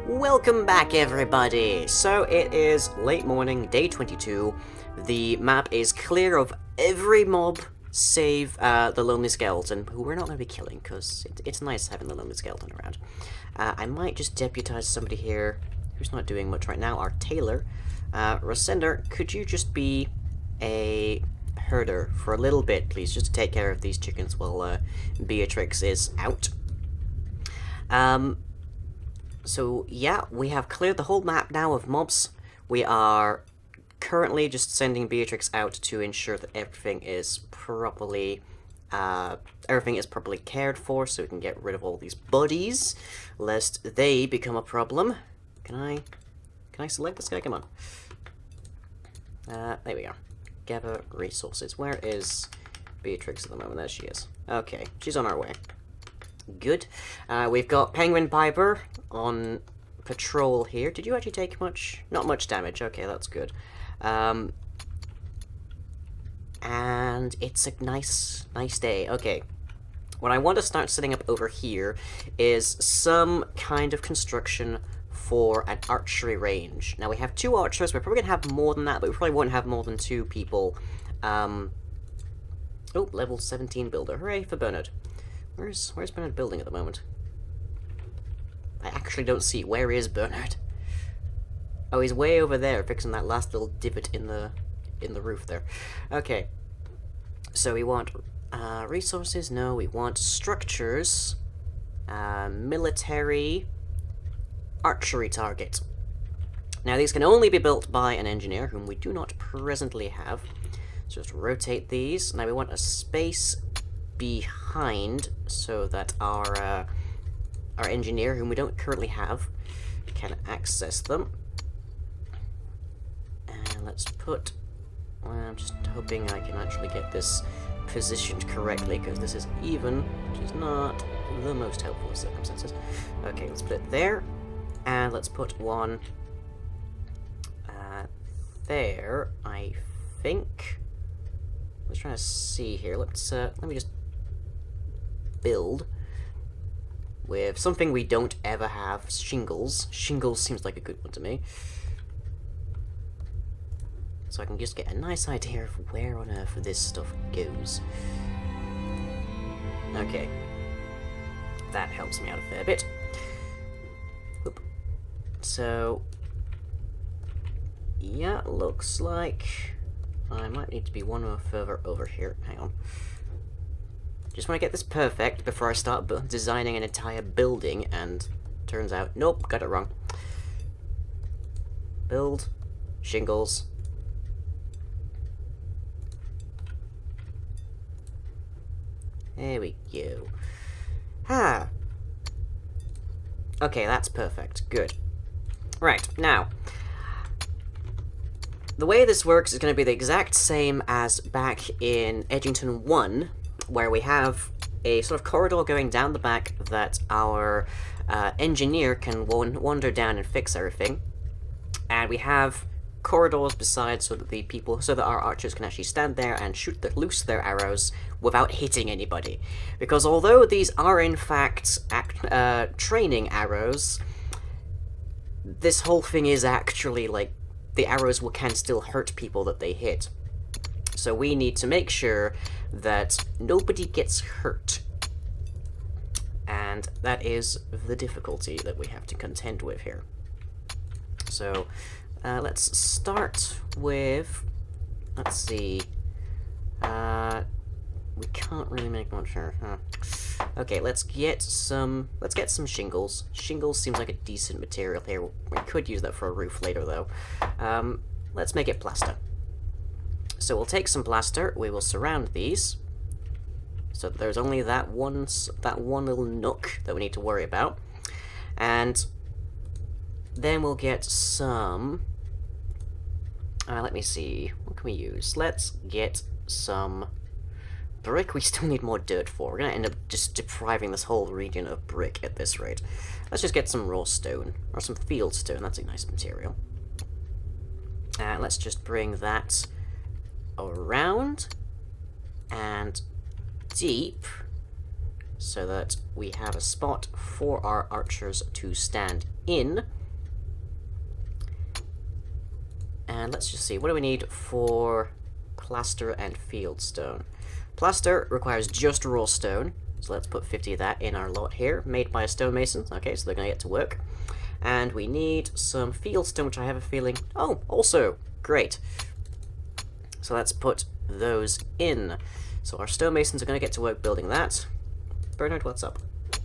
Welcome back, everybody! So it is late morning, day 22. The map is clear of every mob save the Lonely Skeleton, who we're not going to be killing, because it's nice having the Lonely Skeleton around. I might just deputize somebody here who's not doing much right now, our tailor. Rosender, could you just be a herder for a little bit, please, just to take care of these chickens while Beatrix is out? So yeah, we have cleared the whole map now of mobs. We are currently just sending Beatrix out to ensure that everything is properly cared for, so we can get rid of all these buddies, lest they become a problem. Can I select this guy? Come on. There we go. Gather resources. Where is Beatrix at the moment? There she is. Okay, she's on our way. Good. We've got Penguin Piper on patrol here. Did you actually take much? Not much damage. Okay, that's good. And it's a nice day. Okay. What I want to start setting up over here is some kind of construction for an archery range. Now, we have 2 archers. We're probably going to have more than that, but we probably won't have more than 2 people. Oh, level 17 builder. Hooray for Bernard. Where's Bernard building at the moment? I actually don't see. Where is Bernard? Oh, he's way over there, fixing that last little divot in the roof there. Okay. So we want resources. No, we want structures. Military. Archery target. Now these can only be built by an engineer, whom we do not presently have. So just rotate these. Now we want a space behind so that our engineer, whom we don't currently have, can access them. And let's put... I'm just hoping I can actually get this positioned correctly, because this is even, which is not the most helpful of circumstances. Okay, let's put it there, and let's put one there, I think. I was trying to see here. Let me just build with something we don't ever have, shingles. Shingles seems like a good one to me. So I can just get a nice idea of where on earth this stuff goes. Okay. That helps me out a fair bit. Oop. So, yeah, looks like I might need to be one more further over here. Hang on. Just want to get this perfect before I start designing an entire building, and turns out, nope, got it wrong. Build, shingles. There we go. Ah. Okay, that's perfect. Good. Right, now, the way this works is going to be the exact same as back in Edgington 1, where we have a sort of corridor going down the back that our engineer can wander down and fix everything. And we have corridors beside so that our archers can actually stand there and shoot loose their arrows without hitting anybody. Because although these are in fact training arrows, this whole thing is actually like the arrows can still hurt people that they hit. So we need to make sure that nobody gets hurt. And that is the difficulty that we have to contend with here. So, let's start with... Let's see... we can't really make much here, huh? Okay, let's get some shingles. Shingles seems like a decent material here. We could use that for a roof later, though. Let's make it plaster. So we'll take some plaster, we will surround these, so that there's only that one little nook that we need to worry about. And then we'll get some... let me see, what can we use? Let's get some brick. We still need more dirt for. We're going to end up just depriving this whole region of brick at this rate. Let's just get some raw stone, or some field stone, that's a nice material. And let's just bring that around and deep so that we have a spot for our archers to stand in. And let's just see, what do we need for plaster and fieldstone? Plaster requires just raw stone, so let's put 50 of that in our lot here, made by a stonemason. Okay, so they're going to get to work. And we need some fieldstone, which I have a feeling... Oh, also, great. So let's put those in. So our stonemasons are going to get to work building that. Bernard, what's up?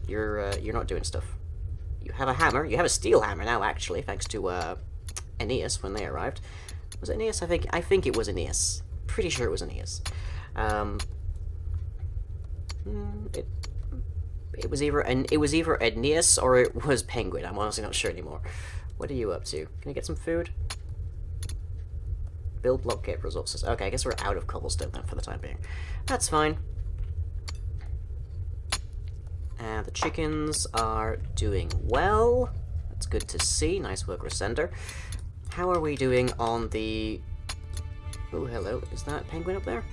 You're not doing stuff. You have a hammer. You have a steel hammer now, actually, thanks to Aeneas when they arrived. Was it Aeneas? I think it was Aeneas. Pretty sure it was Aeneas. It was either Aeneas or it was Penguin. I'm honestly not sure anymore. What are you up to? Can you get some food? Build block, get resources. Okay, I guess we're out of cobblestone then for the time being. That's fine. And the chickens are doing well. That's good to see. Nice work, Resender. How are we doing on the... Oh, hello. Is that Penguin up there?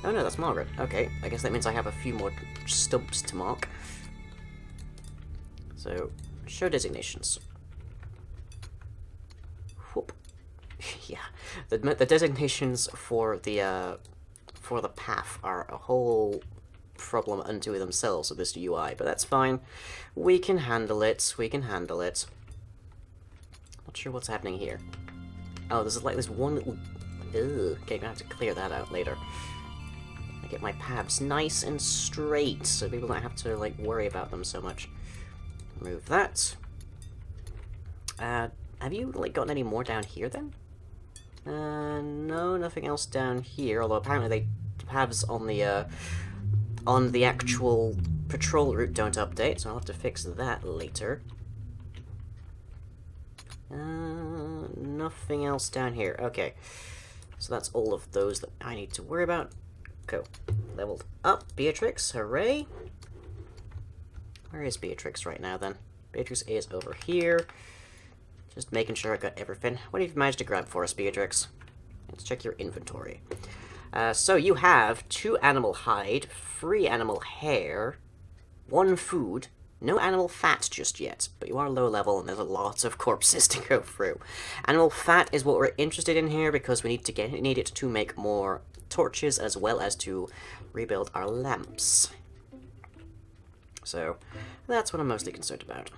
Oh no, that's Margaret. Okay, I guess that means I have a few more stumps to mark. So, show designations. Whoop. Yeah, the designations for the path are a whole problem unto themselves with this UI, but that's fine. We can handle it. We can handle it. Not sure what's happening here. Oh, there's like this one little... Ugh. Okay, gonna have to clear that out later. I get my paths nice and straight, so people don't have to like worry about them so much. Remove that. Have you like gotten any more down here then? No, nothing else down here. Although apparently the paths on the actual patrol route don't update, so I'll have to fix that later. Nothing else down here. Okay, so that's all of those that I need to worry about. Go. Leveled up. Beatrix, hooray! Where is Beatrix right now then? Beatrix is over here. Just making sure I got everything. What have you managed to grab for us, Beatrix? Let's check your inventory. So you have 2 animal hide, 3 animal hair, 1 food, no animal fat just yet, but you are low level and there's a lot of corpses to go through. Animal fat is what we're interested in here because we need it to make more torches as well as to rebuild our lamps. So that's what I'm mostly concerned about.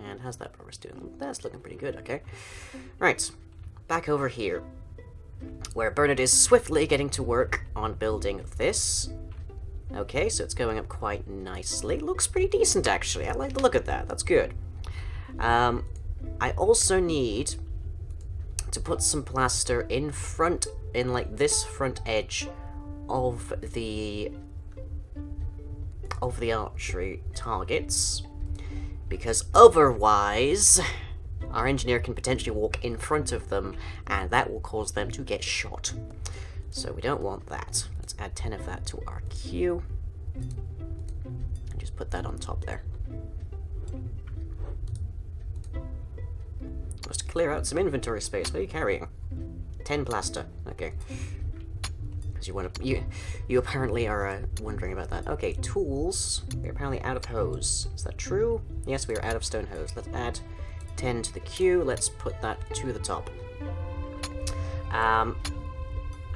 And how's that progress doing? That's looking pretty good, okay. Right, back over here, where Bernard is swiftly getting to work on building this. Okay, so it's going up quite nicely. Looks pretty decent, actually. I like the look of that. That's good. I also need to put some plaster in front, in like this front edge of the archery targets, because otherwise our engineer can potentially walk in front of them and that will cause them to get shot. So we don't want that. Let's add 10 of that to our queue and just put that on top there. Just to clear out some inventory space. What are you carrying? 10 plaster. Okay. Because you apparently are wondering about that. Okay, tools. We're apparently out of hose. Is that true? Yes, we are out of stone hose. Let's add 10 to the queue. Let's put that to the top. How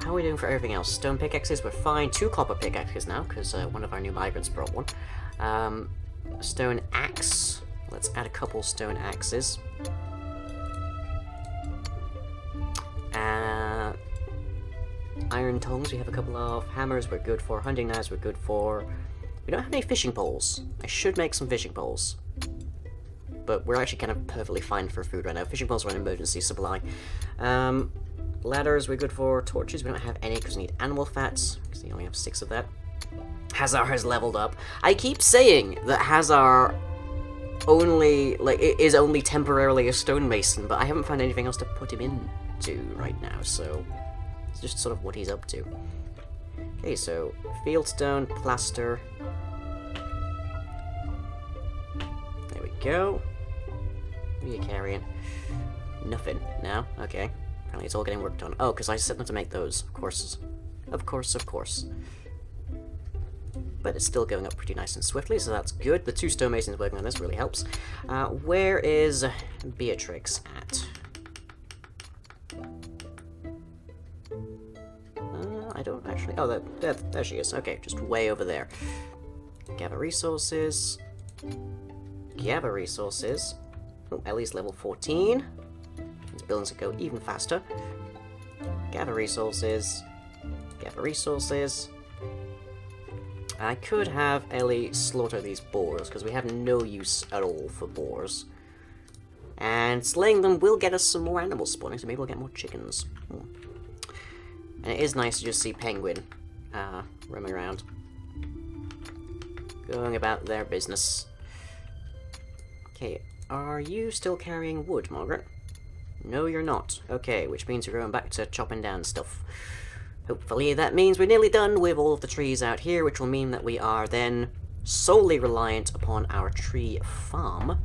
are we doing for everything else? Stone pickaxes, we're fine. 2 copper pickaxes now, because one of our new migrants brought one. Stone axe. Let's add a couple stone axes. Iron tongs, we have a couple of. Hammers, we're good for. Hunting knives, we're good for. We don't have any fishing poles. I should make some fishing poles. But we're actually kind of perfectly fine for food right now. Fishing poles are an emergency supply. Ladders, we're good for. Torches, we don't have any because we need animal fats, because we only have 6 of that. Hazar has leveled up. I keep saying that Hazar is only temporarily a stonemason, but I haven't found anything else to put him into right now, so it's just sort of what he's up to. Okay, so fieldstone, plaster. There we go. What are you carrying? Nothing. No? Okay. Apparently it's all getting worked on. Oh, because I set them to make those. Of course. Of course, of course. but it's still going up pretty nice and swiftly, so that's good. The 2 stonemasons working on this really helps. Where is Beatrix at? I don't actually... Oh, there she is. Okay, just way over there. Gather resources. Gather resources. Oh, Ellie's level 14. These buildings will go even faster. Gather resources. Gather resources. I could have Ellie slaughter these boars, because we have no use at all for boars. And slaying them will get us some more animals spawning, so maybe we'll get more chickens. And it is nice to just see Penguin roaming around. Going about their business. Okay, are you still carrying wood, Margaret? No, you're not. Okay, which means you're going back to chopping down stuff. Hopefully that means we're nearly done with all of the trees out here, which will mean that we are then solely reliant upon our tree farm.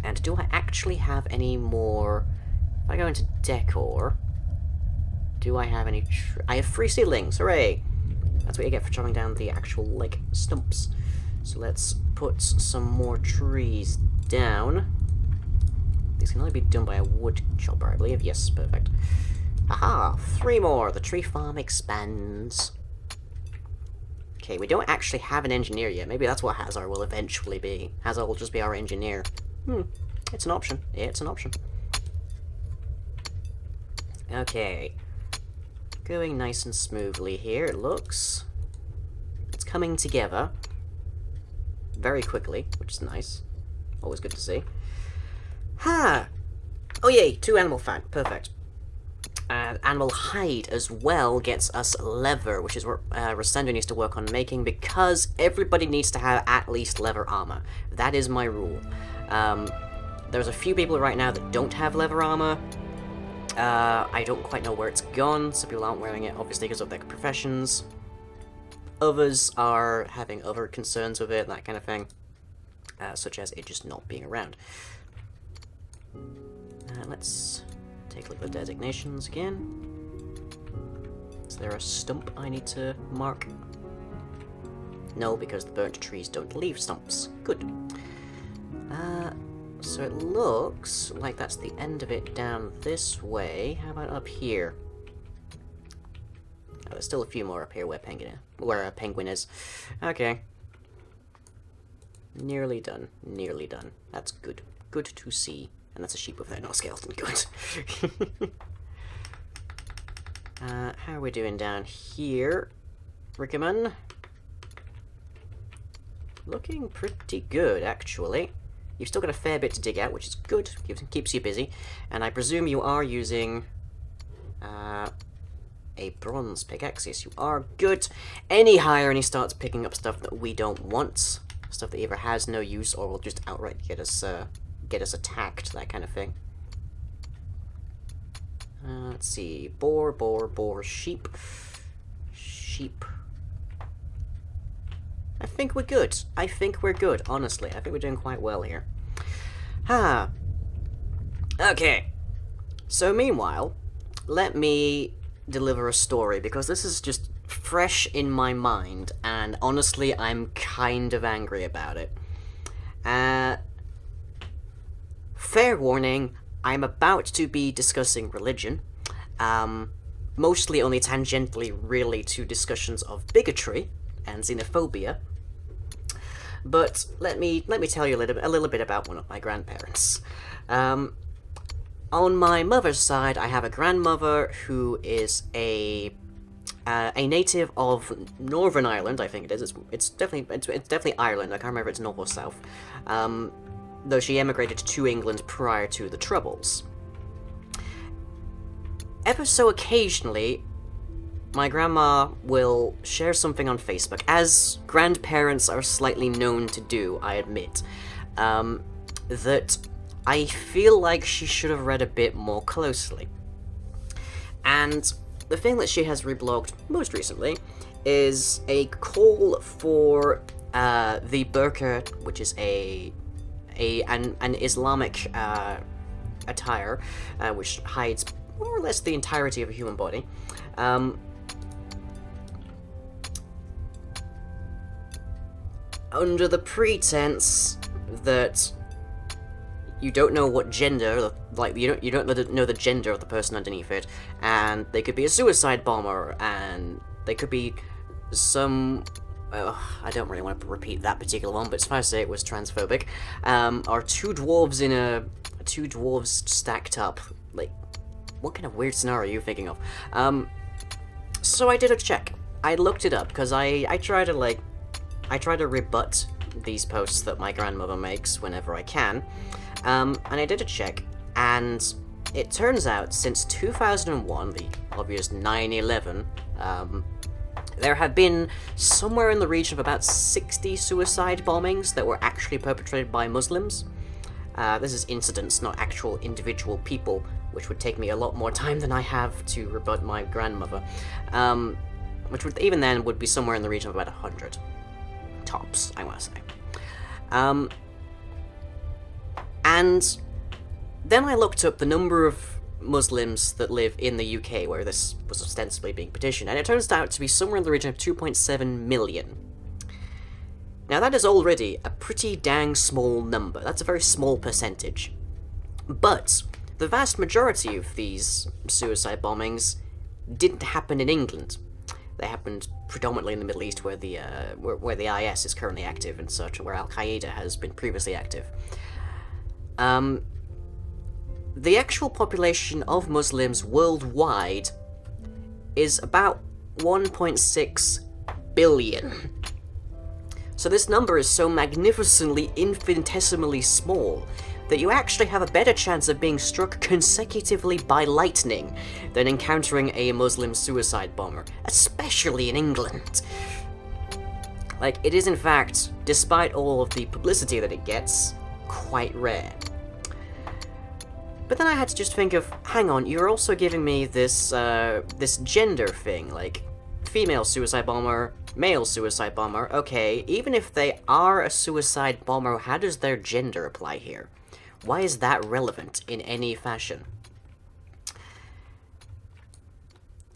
And do I actually have any more... If I go into decor... Do I have any... I have 3 seedlings! Hooray! That's what you get for chopping down the actual, like, stumps. So let's put some more trees down. These can only be done by a wood chopper, I believe. Yes, perfect. Aha! 3 more! The tree farm expands. Okay, we don't actually have an engineer yet. Maybe that's what Hazar will eventually be. Hazar will just be our engineer. It's an option. Yeah, it's an option. Okay. Going nice and smoothly here, it looks. It's coming together. Very quickly, which is nice. Always good to see. Ha! Oh yay, 2 animal fat. Perfect. Animal hide as well gets us leather, which is what Rosendo needs to work on making, because everybody needs to have at least leather armor. That is my rule. There's a few people right now that don't have leather armor. I don't quite know where it's gone. Some people aren't wearing it, obviously, because of their professions. Others are having other concerns with it, that kind of thing. Such as it just not being around. Let's take a look at the designations again. Is there a stump I need to mark? No, because the burnt trees don't leave stumps. Good. So it looks like that's the end of it down this way. How about up here? Oh, there's still a few more up here where a penguin is. Okay. Nearly done. Nearly done. That's good. Good to see. And that's a sheep with no skeleton. Good. How are we doing down here? Rickaman? Looking pretty good, actually. You've still got a fair bit to dig out, which is good. Keeps you busy. And I presume you are using a bronze pickaxe. Yes, you are. Good. Any higher and he starts picking up stuff that we don't want. Stuff that either has no use or will just outright get us attacked, that kind of thing. Let's see. Boar, sheep. Sheep. I think we're good. I think we're good, honestly. I think we're doing quite well here. Okay. So meanwhile, let me deliver a story, because this is just fresh in my mind, and honestly, I'm kind of angry about it. Fair warning, I'm about to be discussing religion. Mostly only tangentially, really, to discussions of bigotry and xenophobia. But let me tell you a little bit about one of my grandparents. On my mother's side, I have a grandmother who is a native of Northern Ireland. I think it is. It's definitely Ireland. I can't remember if it's north or south. Though she emigrated to England prior to the Troubles. Ever so occasionally, my grandma will share something on Facebook, as grandparents are slightly known to do, I admit, that I feel like she should have read a bit more closely. And the thing that she has reblogged most recently is a call for the burqa, which is an Islamic attire, which hides more or less the entirety of a human body. under the pretense that you don't know what gender, like, you don't know the gender of the person underneath it, and they could be a suicide bomber, and they could be some... I don't really want to repeat that particular one, but suffice to say it was transphobic. Or two dwarves stacked up. Like, what kind of weird scenario are you thinking of? So I did a check. I looked it up, because I try to rebut these posts that my grandmother makes whenever I can. And I did a check, and it turns out since 2001, the obvious 9/11, there have been somewhere in the region of about 60 suicide bombings that were actually perpetrated by Muslims. This is incidents, not actual individual people, which would take me a lot more time than I have to rebut my grandmother. Which would, even then, would be somewhere in the region of about 100. Tops, I want to say. And then I looked up the number of Muslims that live in the UK, where this was ostensibly being petitioned, and it turns out to be somewhere in the region of 2.7 million. Now that is already a pretty dang small number. That's a very small percentage. But the vast majority of these suicide bombings didn't happen in England. They happened predominantly in the Middle East, where the IS is currently active and such, and where Al-Qaeda has been previously active. The actual population of Muslims worldwide is about 1.6 billion. So this number is so magnificently, infinitesimally small that you actually have a better chance of being struck consecutively by lightning than encountering a Muslim suicide bomber, especially in England. Like, it is in fact, despite all of the publicity that it gets, quite rare. But then I had to just think of, hang on, you're also giving me this, this gender thing, like, female suicide bomber, male suicide bomber. Okay, even if they are a suicide bomber, how does their gender apply here? Why is that relevant in any fashion?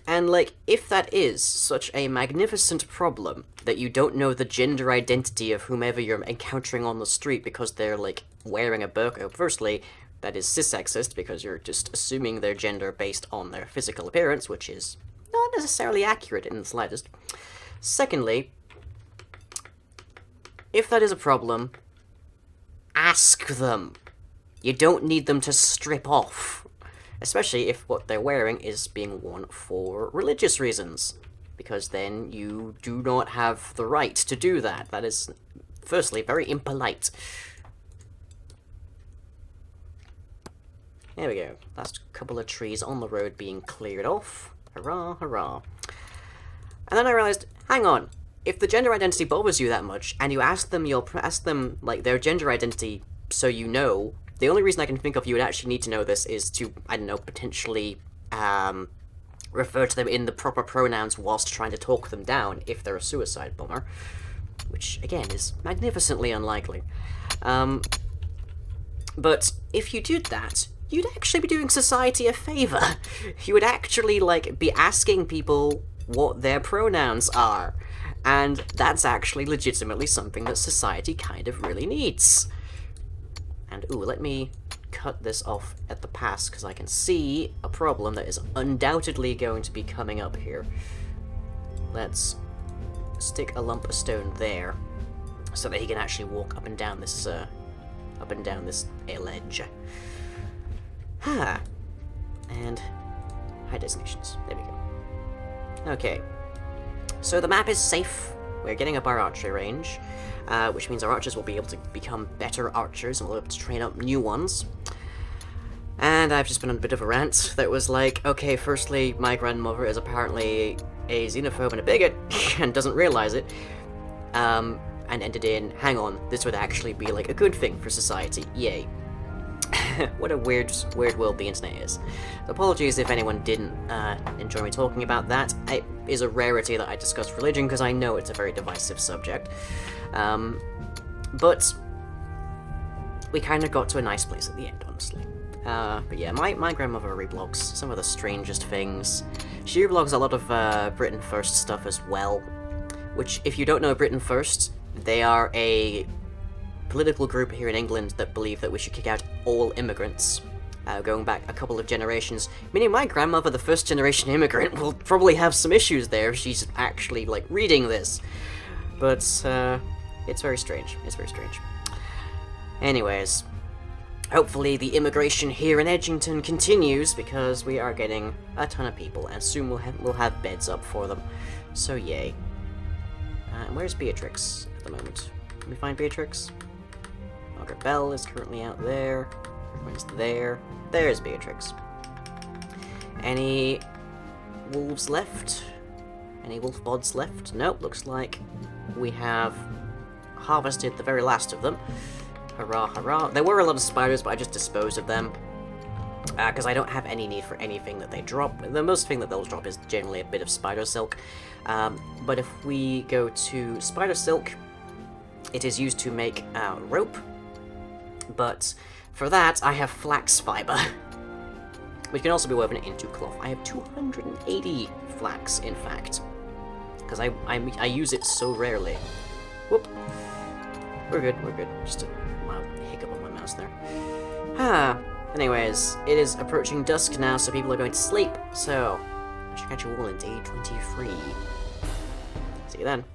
And, like, if that is such a magnificent problem that you don't know the gender identity of whomever you're encountering on the street because they're, like, wearing a burqa, firstly, that is cis-sexist, because you're just assuming their gender based on their physical appearance, which is not necessarily accurate in the slightest. Secondly, if that is a problem, ask them. You don't need them to strip off, especially if what they're wearing is being worn for religious reasons, because then you do not have the right to do that. That is, firstly, very impolite. There we go. Last couple of trees on the road being cleared off. Hurrah, hurrah. And then I realized, hang on, if the gender identity bothers you that much, and you ask them, like, their gender identity so you know, the only reason I can think of you would actually need to know this is to, I don't know, potentially, refer to them in the proper pronouns whilst trying to talk them down if they're a suicide bomber. Which, again, is magnificently unlikely. But if you did that, you'd actually be doing society a favor. You would actually, like, be asking people what their pronouns are. And that's actually legitimately something that society kind of really needs. And, ooh, let me cut this off at the pass, because I can see a problem that is undoubtedly going to be coming up here. Let's stick a lump of stone there, so that he can actually walk up and down this, ledge. And high designations. There we go. Okay. So the map is safe. We're getting up our archery range, which means our archers will be able to become better archers, and we'll be able to train up new ones. And I've just been on a bit of a rant that was like, okay, firstly, my grandmother is apparently a xenophobe and a bigot, and doesn't realize it, and ended in, hang on, this would actually be, like, a good thing for society. Yay. What a weird world the internet is. Apologies if anyone didn't enjoy me talking about that. It is a rarity that I discuss religion, because I know it's a very divisive subject. But we kind of got to a nice place at the end, honestly. But yeah, my grandmother reblogs some of the strangest things. She reblogs a lot of Britain First stuff as well, which, if you don't know Britain First, They are a political group here in England that believe that we should kick out all immigrants, going back a couple of generations. Meaning my grandmother, the first generation immigrant, will probably have some issues there if she's actually, like, reading this. But, it's very strange. It's very strange. Anyways, hopefully the immigration here in Edgington continues, because we are getting a ton of people, and soon we'll have beds up for them. So yay. And where's Beatrix at the moment? Can we find Beatrix? Margaret Bell is currently out there. Everyone's there. There's Beatrix. Any wolves left? Any wolf bods left? Nope, looks like we have harvested the very last of them. Hurrah, hurrah. There were a lot of spiders, but I just disposed of them. Because I don't have any need for anything that they drop. The most thing that they'll drop is generally a bit of spider silk. But if we go to spider silk, it is used to make rope. But for that, I have flax fiber, which can also be woven into cloth. I have 280 flax, in fact, because I use it so rarely. Whoop. We're good, we're good. Just a mild hiccup on my mouse there. Anyways, it is approaching dusk now, so people are going to sleep. So, I should catch you all in day 23. See you then.